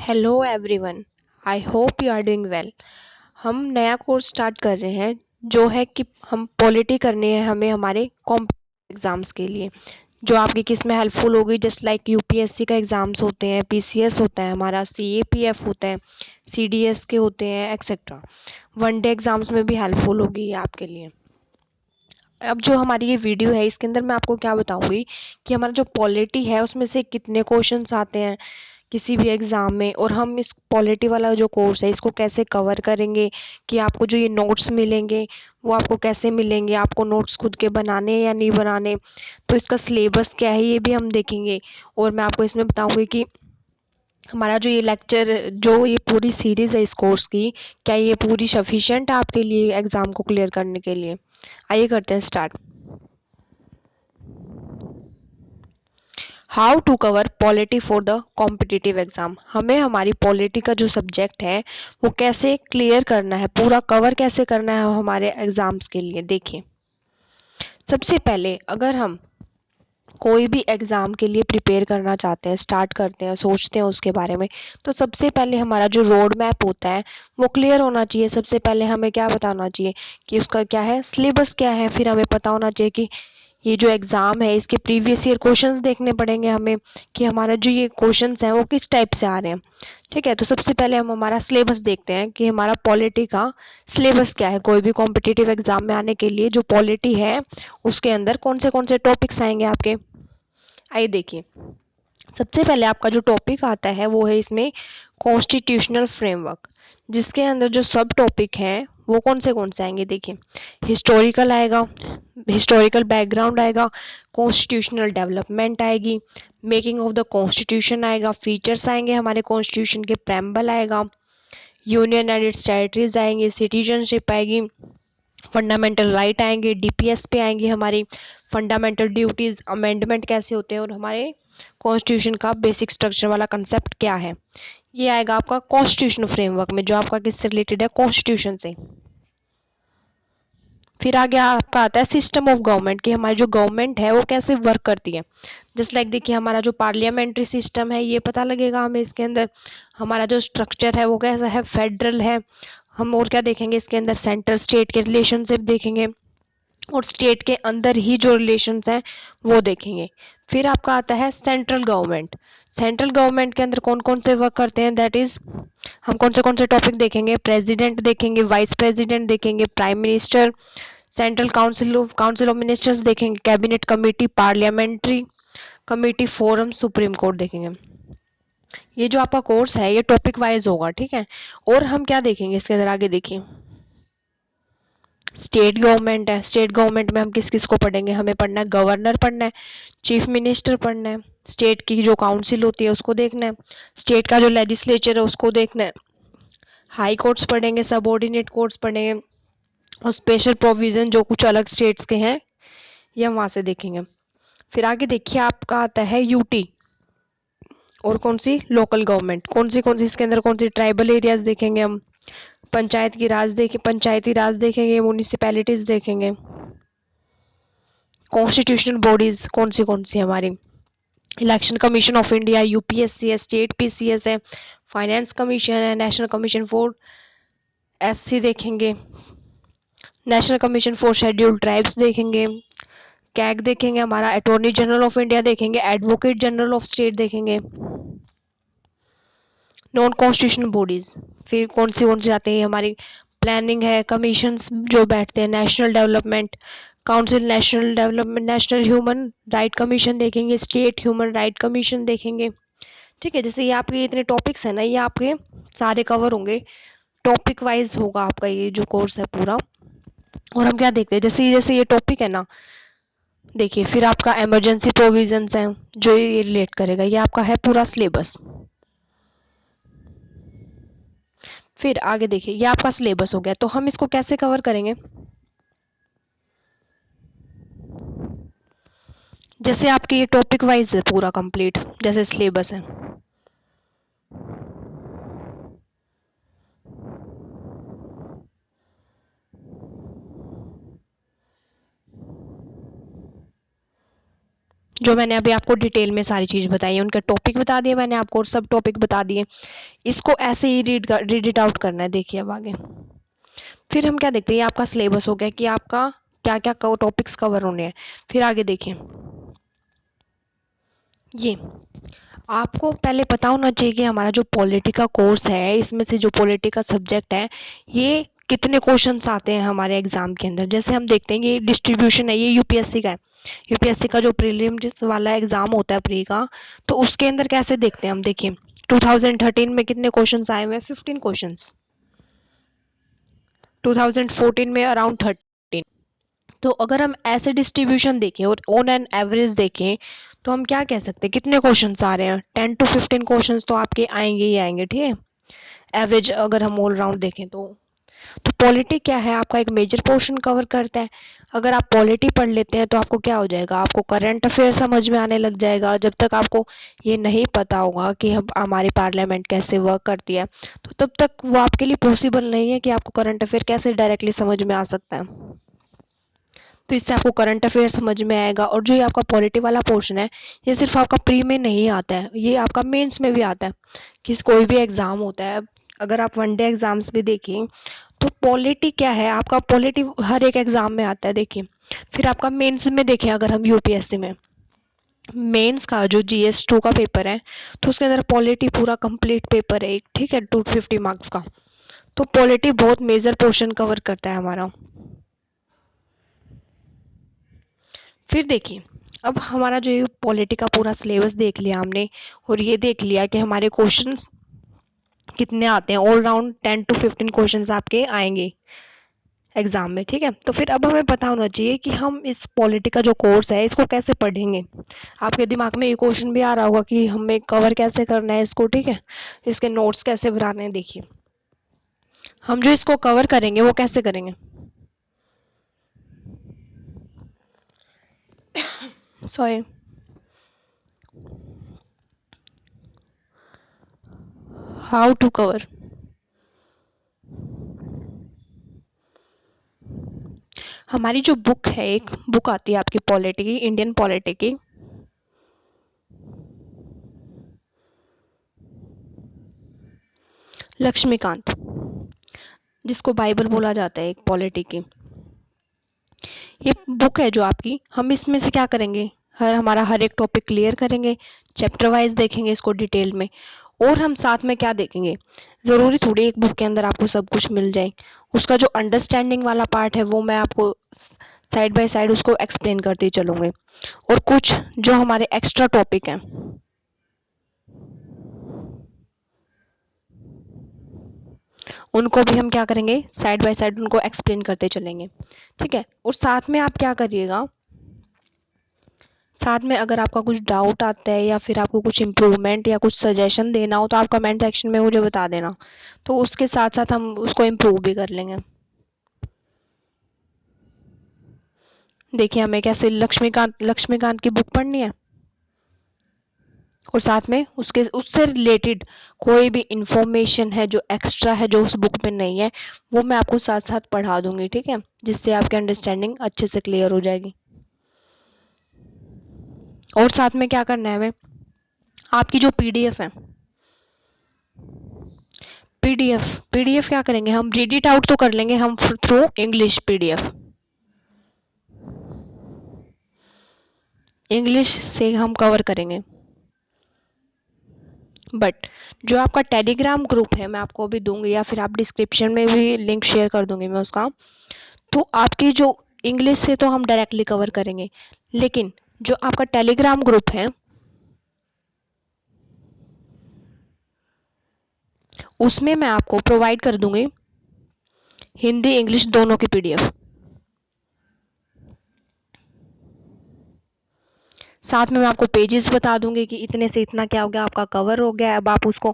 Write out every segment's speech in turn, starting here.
Hello everyone. I hope you are doing well. हम नया course start कर रहे हैं जो है कि हम पॉलिटी करनी है हमें हमारे कॉम्पिटिटिव एग्ज़ाम्स के लिए, जो आपकी किस में हेल्पफुल होगी। जस्ट लाइक यूपीएससी का एग्ज़ाम्स होते हैं, पीसीएस होता है, हमारा सीएपीएफ होता है, सीडीएस के होते हैं, एक्सेट्रा। वनडे एग्ज़ाम्स में भी हेल्पफुल होगी ये आपके लिए। अब जो हमारी ये वीडियो है इसके अंदर मैं आपको क्या बताऊंगी कि हमारा जो पॉलिटी है उसमें से कितने क्वेश्चंस आते हैं किसी भी एग्ज़ाम में, और हम इस पॉलिटी वाला जो कोर्स है इसको कैसे कवर करेंगे, कि आपको जो ये नोट्स मिलेंगे वो आपको कैसे मिलेंगे, आपको नोट्स खुद के बनाने हैं या नहीं बनाने, तो इसका सिलेबस क्या है ये भी हम देखेंगे। और मैं आपको इसमें बताऊंगी कि हमारा जो ये लेक्चर, जो ये पूरी सीरीज़ है इस कोर्स की, क्या ये पूरी सफिशिएंट है आपके लिए एग्ज़ाम को क्लियर करने के लिए। आइए करते हैं start. How to cover polity for the competitive exam. हमें हमारी पॉलिटी का जो सब्जेक्ट है वो कैसे क्लियर करना है, पूरा कवर कैसे करना है हमारे एग्ज़ाम्स के लिए। देखिए, सबसे पहले अगर हम कोई भी एग्ज़ाम के लिए प्रिपेयर करना चाहते हैं, स्टार्ट करते हैं, सोचते हैं उसके बारे में, तो सबसे पहले हमारा जो रोड मैप होता है वो क्लियर होना चाहिए। सबसे पहले हमें क्या पता होना चाहिए कि उसका क्या है, सिलेबस क्या है। फिर हमें पता होना चाहिए कि ये जो एग्ज़ाम है इसके प्रीवियस ईयर क्वेश्चंस देखने पड़ेंगे हमें, कि हमारा जो ये क्वेश्चंस हैं वो किस टाइप से आ रहे हैं। ठीक है, तो सबसे पहले हम हमारा सिलेबस देखते हैं कि हमारा पॉलिटी का सिलेबस क्या है। कोई भी कॉम्पिटिटिव एग्ज़ाम में आने के लिए जो पॉलिटी है उसके अंदर कौन से टॉपिक्स आएंगे आपके। आइए देखिए, सबसे पहले आपका जो टॉपिक आता है वो है इसमें कॉन्स्टिट्यूशनल फ्रेमवर्क, जिसके अंदर जो सब टॉपिक हैं वो कौन से आएंगे। देखिए, हिस्टोरिकल आएगा, हिस्टोरिकल बैकग्राउंड आएगा, कॉन्स्टिट्यूशनल डेवलपमेंट आएगी, मेकिंग ऑफ द कॉन्स्टिट्यूशन आएगा, फीचर्स आएंगे हमारे कॉन्स्टिट्यूशन के, प्रेम्बल आएगा, यूनियन एंड इट्स टेरिटरीज आएंगे, सिटीजनशिप आएगी, फंडामेंटल राइट आएंगे, डीपीएस पे आएंगी हमारी, फंडामेंटल ड्यूटीज, अमेंडमेंट कैसे होते हैं, और हमारे कॉन्स्टिट्यूशन का बेसिक स्ट्रक्चर वाला कंसेप्ट क्या है। ये आएगा आपका कॉन्स्टिट्यूशन फ्रेमवर्क में, जो आपका किससे रिलेटेड है, कॉन्स्टिट्यूशन से। फिर आगे आपका आता है सिस्टम ऑफ गवर्नमेंट, कि हमारी जो गवर्नमेंट है वो कैसे वर्क करती है। जस्ट लाइक देखिए, हमारा जो पार्लियामेंट्री सिस्टम है ये पता लगेगा हमें इसके अंदर। हमारा जो स्ट्रक्चर है वो कैसा है, फेडरल है। हम और क्या देखेंगे इसके अंदर, सेंटर स्टेट के रिलेशनशिप देखेंगे, और स्टेट के अंदर ही जो रिलेशंस हैं वो देखेंगे। फिर आपका आता है सेंट्रल गवर्नमेंट। सेंट्रल गवर्नमेंट के अंदर कौन कौन से वर्क करते हैं, दैट इज हम कौन से टॉपिक देखेंगे, प्रेसिडेंट देखेंगे, वाइस प्रेसिडेंट देखेंगे, prime minister, central council of ministers देखेंगे, cabinet committee, parliamentary committee, forum, supreme court देखेंगे। ये जो आपका कोर्स है ये टॉपिक वाइज होगा, ठीक है। और हम क्या देखेंगे इसके अंदर, आगे देखिए, स्टेट गवर्नमेंट है। स्टेट गवर्नमेंट में हम किस किस को पढ़ेंगे, हमें पढ़ना है गवर्नर पढ़ना है, चीफ मिनिस्टर पढ़ना है, स्टेट की जो काउंसिल होती है उसको देखना है, स्टेट का जो लेजिस्लेचर है उसको देखना है, हाई कोर्ट्स पढ़ेंगे, सबऑर्डिनेट कोर्ट्स पढ़ेंगे, और स्पेशल प्रोविजन जो कुछ अलग स्टेट्स के हैं ये हम वहां से देखेंगे। फिर आगे देखिए, आपका आता है यूटी, और कौन सी, लोकल गवर्नमेंट। कौन सी इसके अंदर, कौन सी ट्राइबल एरियाज देखेंगे हम, पंचायती राज देखेंगे, म्यूनिसिपैलिटीज देखेंगे, कॉन्स्टिट्यूशनल बॉडीज कौन सी हमारी, election commission of India, UPSC है, स्टेट पीसीएस है, फाइनेंस कमीशन है, नेशनल कमीशन फॉर एससी देखेंगे, national commission for scheduled tribes देखेंगे, कैग देखेंगे, हमारा अटॉर्नी जनरल ऑफ इंडिया देखेंगे, एडवोकेट जनरल ऑफ स्टेट देखेंगे, नॉन कॉन्स्टिट्यूशनल बॉडीज। फिर कौन सी आती है हमारी, प्लानिंग है, कमीशंस जो बैठते हैं, national development council, national development, national human right commission देखेंगे, स्टेट ह्यूमन राइट कमीशन देखेंगे। ठीक है, जैसे ये आपके इतने टॉपिक्स हैं ना, ये आपके सारे कवर होंगे, टॉपिक वाइज होगा आपका ये जो कोर्स है पूरा। और हम क्या देखते हैं, जैसे ये टॉपिक है ना, देखिए, फिर आपका इमरजेंसी प्रोविजंस हैं जो ये रिलेट करेगा, ये आपका है पूरा सिलेबस। फिर आगे देखिए, ये आपका सिलेबस हो गया, तो हम इसको कैसे कवर करेंगे। जैसे आपके ये टॉपिक वाइज है पूरा कंप्लीट, जैसे सिलेबस है। जो मैंने अभी आपको डिटेल में सारी चीज़ बताई है, उनके टॉपिक बता दिए मैंने आपको और सब टॉपिक बता दिए। इसको ऐसे ही रीड इट आउट करना है। देखिए अब आगे फिर हम क्या देखते हैं, ये आपका सिलेबस हो गया कि आपका क्या क्या टॉपिक्स कवर होने हैं। फिर आगे देखिए, ये आपको पहले पता होना चाहिए कि हमारा जो पॉलिटी का कोर्स है, इसमें से जो पॉलिटी का सब्जेक्ट है, ये कितने क्वेश्चंस आते हैं हमारे एग्जाम के अंदर। जैसे हम देखते हैं कि डिस्ट्रीब्यूशन है, ये यूपीएससी का है। यूपीएससी का जो प्रीलिम्स वाला एग्जाम होता है प्री का, तो उसके अंदर कैसे देखते हैं हम। देखिए 2013 में कितने क्वेश्चंस आए हुए हैं, 15 क्वेश्चंस। 2014 में अराउंड 13। तो अगर हम ऐसे डिस्ट्रीब्यूशन देखें और ऑन एन एवरेज देखें, तो हम क्या कह सकते हैं कितने क्वेश्चंस आ रहे हैं। 10 to 15 क्वेश्चंस तो आपके आएंगे ही आएंगे, ठीक है। एवरेज अगर हम ऑल राउंड देखें तो पॉलिटी क्या है, आपका एक मेजर पोर्शन कवर करता है। अगर आप पॉलिटी पढ़ लेते हैं तो आपको क्या हो जाएगा, आपको करंट अफेयर समझ में आने लग जाएगा। जब तक आपको ये नहीं पता होगा कि हम हमारी पार्लियामेंट कैसे वर्क करती है, तो तब तक वो आपके लिए पॉसिबल नहीं है कि आपको करंट अफेयर कैसे डायरेक्टली समझ में आ सकता है। तो इससे आपको करंट अफेयर समझ में आएगा। और जो ये आपका पॉलिटी वाला पोर्शन है, ये सिर्फ आपका प्री में नहीं आता है, ये आपका मेंस में भी आता है। कि कोई भी एग्जाम होता है, अगर आप वनडे एग्जाम्स भी देखें, तो पॉलिटी क्या है, आपका पॉलिटी हर एक एग्जाम में आता है। देखिए फिर आपका मेंस में देखें, अगर हम यूपीएससी में मेंस का जो जीएस 2 का पेपर है, तो उसके अंदर पॉलिटी पूरा कंप्लीट पेपर है एक, ठीक है, 250 मार्क्स का। तो पॉलिटी बहुत मेजर पोर्शन कवर करता है हमारा। फिर देखिए, अब हमारा जो ये पॉलिटी का पूरा सिलेबस देख लिया हमने, और ये देख लिया कि हमारे क्वेश्चंस कितने आते हैं। ऑल राउंड 10 to 15 क्वेश्चंस आपके आएंगे एग्जाम में, ठीक है। तो फिर अब हमें पता होना चाहिए कि हम इस पॉलिटी का जो कोर्स है इसको कैसे पढ़ेंगे। आपके दिमाग में ये क्वेश्चन भी आ रहा होगा कि हमें कवर कैसे करना है इसको, ठीक है, इसके नोट्स कैसे बनाने हैं। देखिए हम जो इसको कवर करेंगे वो कैसे करेंगे, सॉरी, हाउ टू कवर। हमारी जो बुक है, एक बुक आती है आपकी पॉलिटी की, इंडियन पॉलिटी की, लक्ष्मीकांत, जिसको बाइबल बोला जाता है एक पॉलिटी की। ये बुक है जो आपकी, हम इसमें से क्या करेंगे, हमारा हर एक टॉपिक क्लियर करेंगे, चैप्टर वाइज देखेंगे इसको डिटेल में। और हम साथ में क्या देखेंगे, ज़रूरी थोड़ी एक बुक के अंदर आपको सब कुछ मिल जाए। उसका जो अंडरस्टैंडिंग वाला पार्ट है वो मैं आपको साइड बाय साइड उसको एक्सप्लेन करते चलूँगी। और कुछ जो हमारे एक्स्ट्रा टॉपिक हैं उनको भी हम क्या करेंगे, साइड बाय साइड उनको एक्सप्लेन करते चलेंगे, ठीक है। और साथ में आप क्या करिएगा, साथ में अगर आपका कुछ डाउट आता है या फिर आपको कुछ इम्प्रूवमेंट या कुछ सजेशन देना हो, तो आप कमेंट सेक्शन में मुझे बता देना। तो उसके साथ साथ हम उसको इम्प्रूव भी कर लेंगे। देखिए हमें कैसे लक्ष्मीकांत लक्ष्मीकांत की बुक पढ़नी है, और साथ में उसके उससे रिलेटेड कोई भी इंफॉर्मेशन है जो एक्स्ट्रा है जो उस बुक में नहीं है, वो मैं आपको साथ साथ पढ़ा दूंगी, ठीक है, जिससे आपकी अंडरस्टैंडिंग अच्छे से क्लियर हो जाएगी। और साथ में क्या करना है हमें, आपकी जो पीडीएफ है, पीडीएफ पीडीएफ क्या करेंगे हम, रीड इट आउट तो कर लेंगे हम थ्रू इंग्लिश पीडीएफ, इंग्लिश से हम कवर करेंगे। बट जो आपका टेलीग्राम ग्रुप है, मैं आपको अभी दूंगी या फिर आप डिस्क्रिप्शन में भी लिंक शेयर कर दूंगी मैं उसका। तो आपकी जो इंग्लिश से तो हम डायरेक्टली कवर करेंगे, लेकिन जो आपका टेलीग्राम ग्रुप है उसमें मैं आपको प्रोवाइड कर दूंगी हिंदी इंग्लिश दोनों की पीडीएफ। साथ में मैं आपको पेजेस बता दूंगी कि इतने से इतना क्या हो गया, आपका कवर हो गया। अब आप उसको,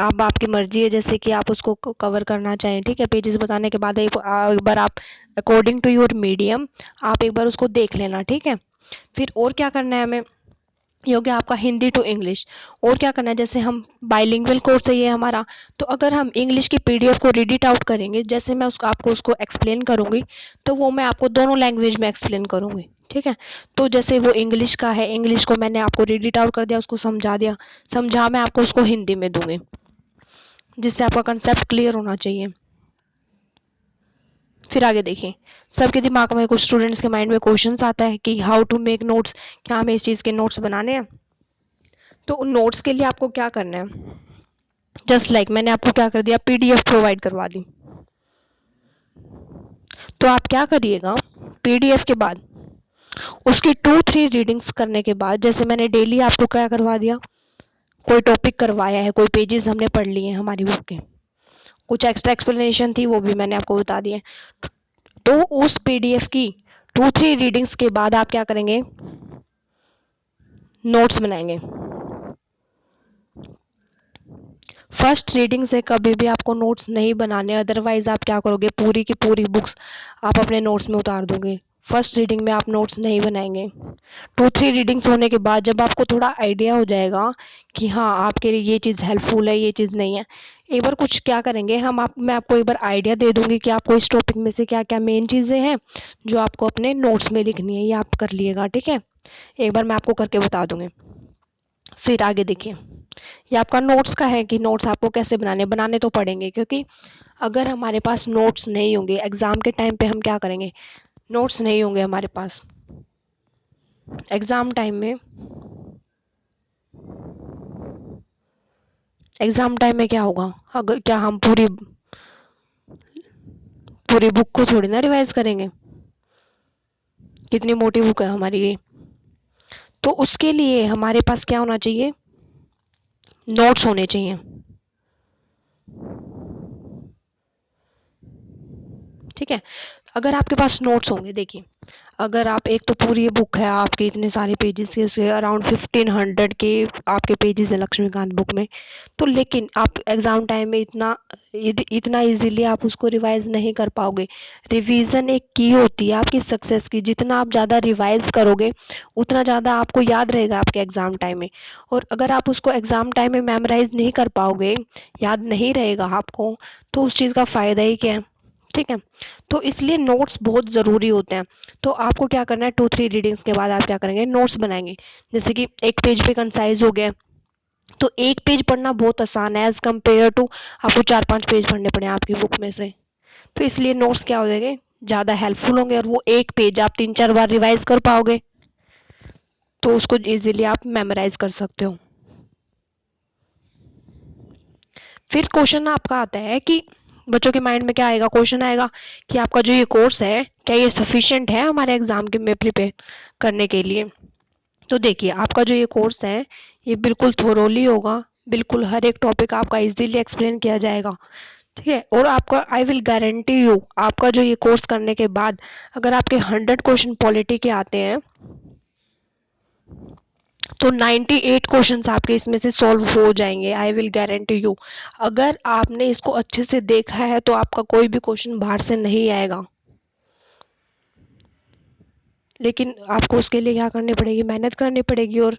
अब आपकी मर्जी है जैसे कि आप उसको कवर करना चाहें, ठीक है। पेजेस बताने के बाद एक बार आप अकॉर्डिंग टू योर मीडियम आप एक बार उसको देख लेना, ठीक है। फिर और क्या करना है हमें, ये हो गया आपका हिंदी टू इंग्लिश। और क्या करना है, जैसे हम बाइलिंगुअल कोर्स है ये हमारा, तो अगर हम इंग्लिश की पीडीएफ को रीड इट आउट करेंगे, जैसे मैं उसको आपको उसको एक्सप्लेन करूँगी, तो वो मैं आपको दोनों लैंग्वेज में एक्सप्लेन करूँगी, ठीक है। तो जैसे वो इंग्लिश का है, इंग्लिश को मैंने आपको रीड इट आउट कर दिया, उसको समझा दिया, समझा मैं आपको उसको हिंदी में दूंगी, जिससे आपका कंसेप्ट क्लियर होना चाहिए। फिर आगे देखिए, सबके दिमाग में, कुछ स्टूडेंट्स के माइंड में क्वेश्चंस आता है कि हाउ टू मेक नोट्स, क्या हमें इस चीज़ के नोट्स बनाने हैं। तो उन नोट्स के लिए आपको क्या करना है, जस्ट लाइक मैंने आपको क्या कर दिया, पीडीएफ प्रोवाइड करवा दी। तो आप क्या करिएगा, पीडीएफ के बाद उसकी 2-3 रीडिंग्स करने के बाद, जैसे मैंने डेली आपको क्या करवा दिया, कोई टॉपिक करवाया है, कोई पेजेस हमने पढ़ लिए हैं हमारी बुक के, कुछ एक्स्ट्रा एक्सप्लेनेशन थी वो भी मैंने आपको बता दिए। तो उस पीडीएफ की 2-3 रीडिंग्स के बाद आप क्या करेंगे, नोट्स बनाएंगे। फर्स्ट रीडिंग से कभी भी आपको नोट्स नहीं बनाने, अदरवाइज आप क्या करोगे, पूरी की पूरी बुक्स आप अपने नोट्स में उतार दोगे। फर्स्ट रीडिंग में आप नोट्स नहीं बनाएंगे। 2-3 रीडिंग्स होने के बाद जब आपको थोड़ा आइडिया हो जाएगा कि हाँ आपके लिए ये चीज़ हेल्पफुल है, ये चीज़ नहीं है, एक बार कुछ क्या करेंगे हम, मैं आपको एक बार आइडिया दे दूंगी कि आपको इस टॉपिक में से क्या क्या मेन चीज़ें हैं जो आपको अपने नोट्स में लिखनी है, ये आप कर लिएगा, ठीक है। एक बार मैं आपको करके बता दूंगी। फिर आगे देखिए, ये आपका नोट्स का है कि नोट्स आपको कैसे बनाने, बनाने तो पड़ेंगे, क्योंकि अगर हमारे पास नोट्स नहीं होंगे एग्ज़ाम के टाइम पे हम क्या करेंगे, नोट्स नहीं होंगे हमारे पास एग्ज़ाम टाइम में, एग्ज़ाम टाइम में क्या होगा, अगर क्या हम पूरी पूरी बुक को थोड़ी ना रिवाइज करेंगे, कितनी मोटी बुक है हमारी ये। तो उसके लिए हमारे पास क्या होना चाहिए, नोट्स होने चाहिए, ठीक है। अगर आपके पास नोट्स होंगे, देखिए अगर आप, एक तो पूरी बुक है आपके इतने सारे पेजेस के, उसके अराउंड 1500 के आपके पेजेस हैं लक्ष्मीकांत बुक में, तो लेकिन आप एग्ज़ाम टाइम में इतना इजीली आप उसको रिवाइज नहीं कर पाओगे। रिवीजन एक की होती है आपकी सक्सेस की, जितना आप ज़्यादा रिवाइज करोगे उतना ज़्यादा आपको याद रहेगा आपके एग्ज़ाम टाइम में। और अगर आप उसको एग्ज़ाम टाइम में मेमोराइज नहीं कर पाओगे, याद नहीं रहेगा आपको, तो उस चीज़ का फ़ायदा ही क्या है, ठीक है। तो इसलिए नोट्स बहुत ज़रूरी होते हैं। तो आपको क्या करना है, 2-3 रीडिंग्स के बाद आप क्या करेंगे, नोट्स बनाएंगे। जैसे कि एक पेज पे कंसाइज हो गया, तो एक पेज पढ़ना बहुत आसान है एज़ कम्पेयर टू आपको 4-5 पेज पढ़ने पड़े आपकी बुक में से। तो इसलिए नोट्स क्या हो जाएंगे, ज़्यादा हेल्पफुल होंगे, और वो एक पेज आप 3-4 बार रिवाइज कर पाओगे, तो उसको ईजिली आप मेमोराइज कर सकते हो। फिर क्वेश्चन आपका आता है कि बच्चों के माइंड में क्या आएगा, क्वेश्चन आएगा कि आपका जो ये कोर्स है क्या ये सफिशिएंट है हमारे एग्जाम के में प्रिपेयर करने के लिए। तो देखिए आपका जो ये कोर्स है ये बिल्कुल थोरोली होगा, बिल्कुल हर एक टॉपिक आपका इजीली एक्सप्लेन किया जाएगा, ठीक है। और आपका, आई विल गारंटी यू, आपका जो ये कोर्स करने के बाद अगर आपके 100 क्वेश्चन पॉलिटी के आते हैं, तो 98 क्वेश्चंस आपके इसमें से सॉल्व हो जाएंगे, आई विल गारंटी यू। अगर आपने इसको अच्छे से देखा है तो आपका कोई भी क्वेश्चन बाहर से नहीं आएगा, लेकिन आपको उसके लिए क्या करनी पड़ेगी, मेहनत करनी पड़ेगी, और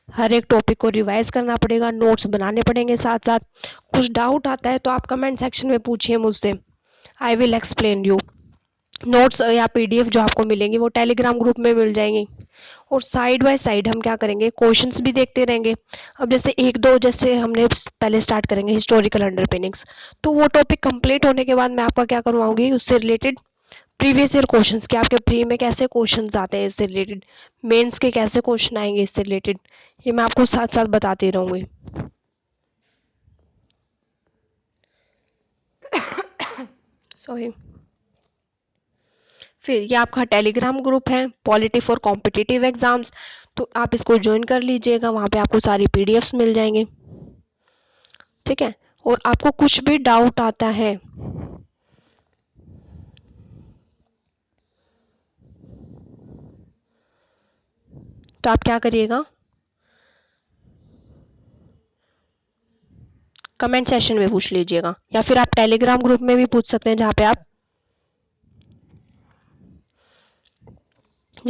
हर एक टॉपिक को रिवाइज करना पड़ेगा, नोट्स बनाने पड़ेंगे साथ साथ। कुछ डाउट आता है तो आप कमेंट सेक्शन में पूछिए मुझसे, I will explain you. Notes या पीडीएफ जो आपको मिलेंगी वो टेलीग्राम ग्रुप में मिल जाएंगी। और साइड बाय साइड हम क्या करेंगे, क्वेश्चंस भी देखते रहेंगे। अब जैसे एक दो, जैसे हमने पहले स्टार्ट करेंगे हिस्टोरिकल अंडरपिनिंग्स, तो वो टॉपिक कंप्लीट होने के बाद मैं आपका क्या करवाऊंगी, उससे रिलेटेड प्रीवियस ईयर क्वेश्चंस के आपके प्री में कैसे क्वेश्चंस आते हैं इससे रिलेटेड, मेंस के कैसे क्वेश्चन आएंगे इससे रिलेटेड, ये मैं आपको साथ साथ बताती रहूंगी। सॉरी। फिर ये आपका टेलीग्राम ग्रुप है, पॉलिटी फॉर कॉम्पिटिटिव एग्जाम्स, तो आप इसको ज्वाइन कर लीजिएगा, वहाँ पे आपको सारी पीडीएफ्स मिल जाएंगे, ठीक है। और आपको कुछ भी डाउट आता है तो आप क्या करिएगा, कमेंट सेशन में पूछ लीजिएगा, या फिर आप टेलीग्राम ग्रुप में भी पूछ सकते हैं, जहाँ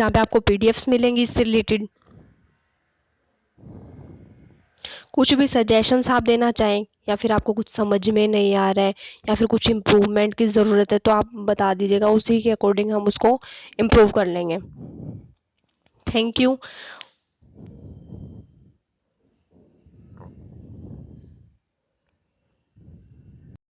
पे आपको पीडीएफ्स मिलेंगी इससे रिलेटेड। कुछ भी सजेशंस आप देना चाहें या फिर आपको कुछ समझ में नहीं आ रहा है या फिर कुछ इम्प्रूवमेंट की ज़रूरत है तो आप बता दीजिएगा, उसी के अकॉर्डिंग हम उसको इम्प्रूव कर लेंगे। Thank you.